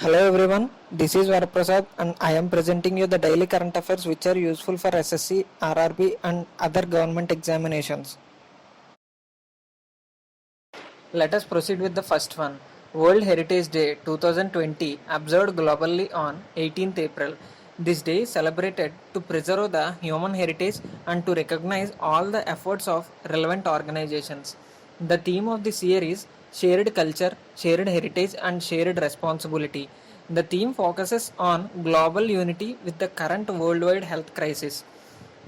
Hello everyone, this is Varaprasad and I am presenting you the daily current affairs which are useful for SSC, RRB and other government examinations. Let us proceed with the first one. World Heritage Day 2020 observed globally on 18th April. This day is celebrated to preserve the human heritage and to recognize all the efforts of relevant organizations. The theme of this year is Shared Culture, Shared Heritage and Shared Responsibility. The theme focuses on global unity with the current worldwide health crisis.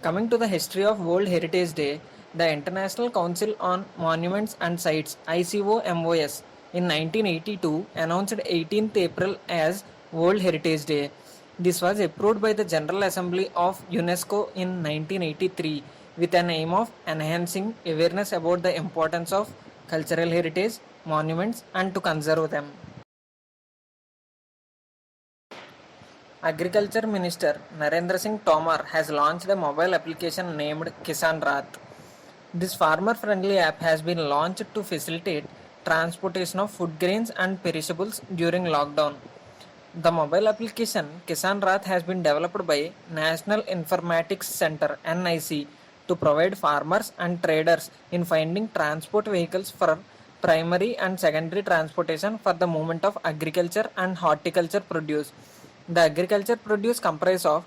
Coming to the history of World Heritage Day, the International Council on Monuments and Sites ICOMOS in 1982 announced 18th April as World Heritage Day. This was approved by the General Assembly of UNESCO in 1983 with an aim of enhancing awareness about the importance of cultural heritage, monuments and to conserve them. Agriculture Minister Narendra Singh Tomar has launched a mobile application named Kisan Rath. This farmer-friendly app has been launched to facilitate transportation of food grains and perishables during lockdown. The mobile application Kisan Rath has been developed by National Informatics Center (NIC) to provide farmers and traders in finding transport vehicles for primary and secondary transportation for the movement of agriculture and horticulture produce. The agriculture produce comprise of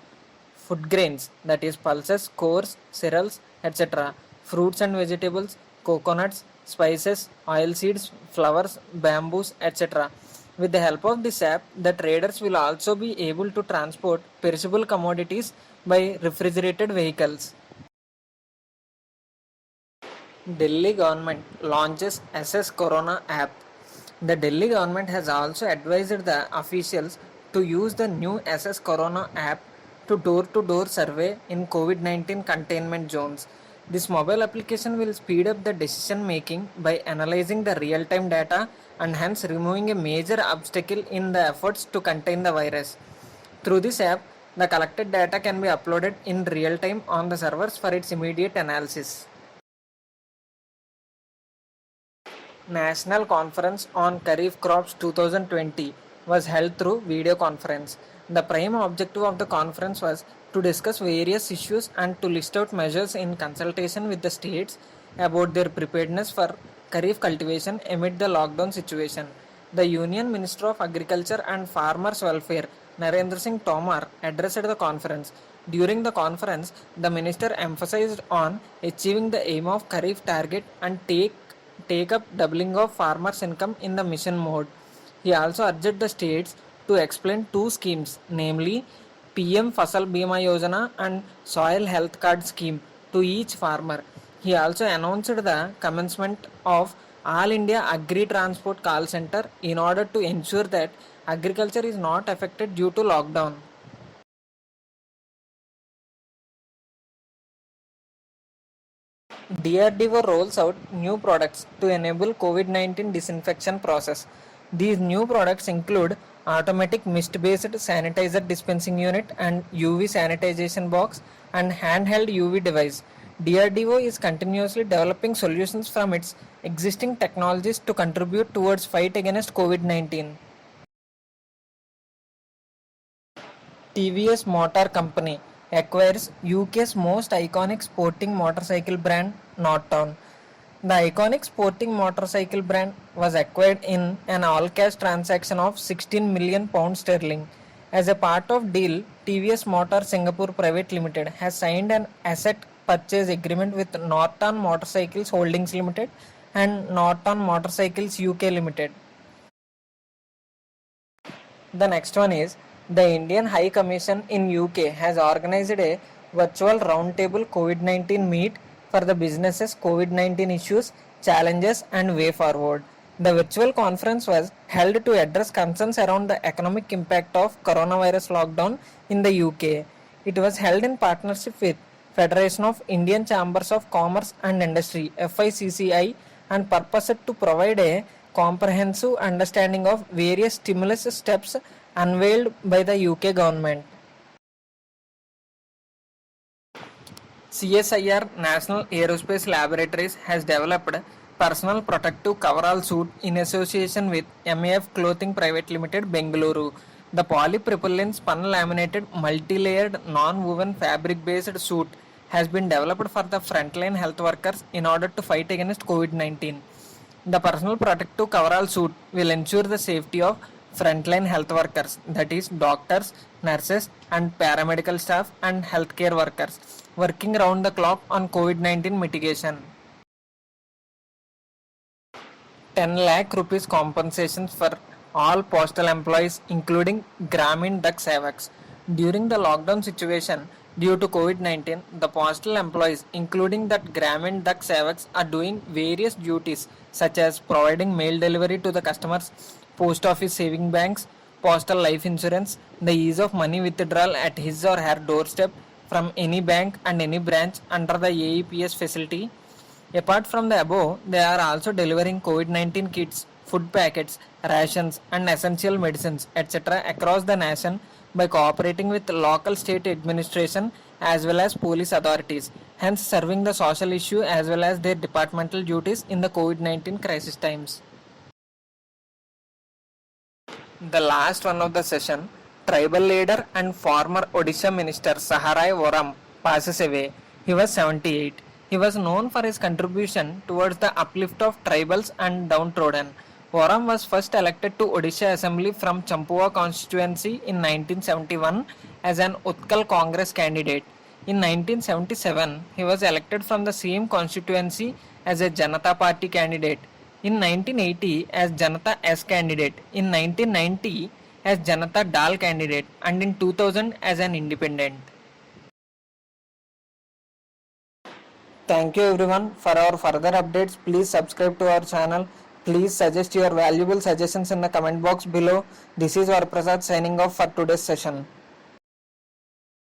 food grains, that is pulses, cores, cereals, etc., fruits and vegetables, coconuts, spices, oilseeds, flowers, bamboos, etc. With the help of this app, the traders will also be able to transport perishable commodities by refrigerated vehicles. Delhi government launches SS Corona app. The Delhi government has also advised the officials to use the new SS Corona app to door-to-door survey in COVID-19 containment zones. This mobile application will speed up the decision making by analyzing the real-time data and hence removing a major obstacle in the efforts to contain the virus. Through this app, the collected data can be uploaded in real time on the servers for its immediate analysis. National Conference on Kharif Crops 2020 was held through video conference. The prime objective of the conference was to discuss various issues and to list out measures in consultation with the states about their preparedness for Kharif cultivation amid the lockdown situation. The Union Minister of Agriculture and Farmers Welfare, Narendra Singh Tomar, addressed the conference. During the conference, the minister emphasized on achieving the aim of Kharif target and take up doubling of farmers' income in the mission mode. He also urged the states to explain two schemes, namely PM Fasal Bima Yojana and Soil Health Card scheme to each farmer. He also announced the commencement of All India Agri Transport Call Center in order to ensure that agriculture is not affected due to lockdown. DRDO rolls out new products to enable COVID-19 disinfection process. These new products include automatic mist-based sanitizer dispensing unit and UV sanitization box and handheld UV device. DRDO is continuously developing solutions from its existing technologies to contribute towards fight against COVID-19. TVS Motor Company acquires UK's most iconic sporting motorcycle brand, Norton. The iconic sporting motorcycle brand was acquired in an all-cash transaction of £16 million sterling. As a part of deal, TVS Motor Singapore Private Limited has signed an asset purchase agreement with Norton Motorcycles Holdings Limited and Norton Motorcycles UK Limited. The next one is the Indian High Commission in UK has organized a virtual roundtable COVID-19 meet for the businesses COVID-19 issues, challenges and way forward. The virtual conference was held to address concerns around the economic impact of coronavirus lockdown in the UK. It was held in partnership with Federation of Indian Chambers of Commerce and Industry FICCI and purposed to provide a comprehensive understanding of various stimulus steps unveiled by the UK government. CSIR National Aerospace Laboratories has developed personal protective coverall suit in association with MAF Clothing Private Limited, Bengaluru. The polypropylene spun laminated multi-layered non-woven fabric-based suit has been developed for the frontline health workers in order to fight against COVID-19. The personal protective coverall suit will ensure the safety of frontline health workers, that is doctors, nurses and paramedical staff and healthcare workers working round the clock on COVID-19 mitigation. 10 lakh rupees compensations for all postal employees including Gramin Dak Sevaks. During the lockdown situation due to COVID-19, the postal employees including that Gramin Dak Sevaks are doing various duties such as providing mail delivery to the customers, post office saving banks, postal life insurance, the ease of money withdrawal at his or her doorstep from any bank and any branch under the AEPS facility. Apart from the above, they are also delivering COVID-19 kits, food packets, rations and essential medicines etc. across the nation by cooperating with local state administration as well as police authorities, hence serving the social issue as well as their departmental duties in the COVID-19 crisis times. The last one of the session, tribal leader and former Odisha minister Saharai Voram passes away. He was 78. He was known for his contribution towards the uplift of tribals and downtrodden. Voram was first elected to Odisha Assembly from Champuwa constituency in 1971 as an Utkal Congress candidate. In 1977, he was elected from the same constituency as a Janata Party candidate. In 1980 as Janata S candidate. In 1990 as Janata Dal candidate and in 2000 as an independent. Thank you everyone. For our further updates, please subscribe to our channel. Please suggest your valuable suggestions in the comment box below. This is Varaprasad signing off for today's session.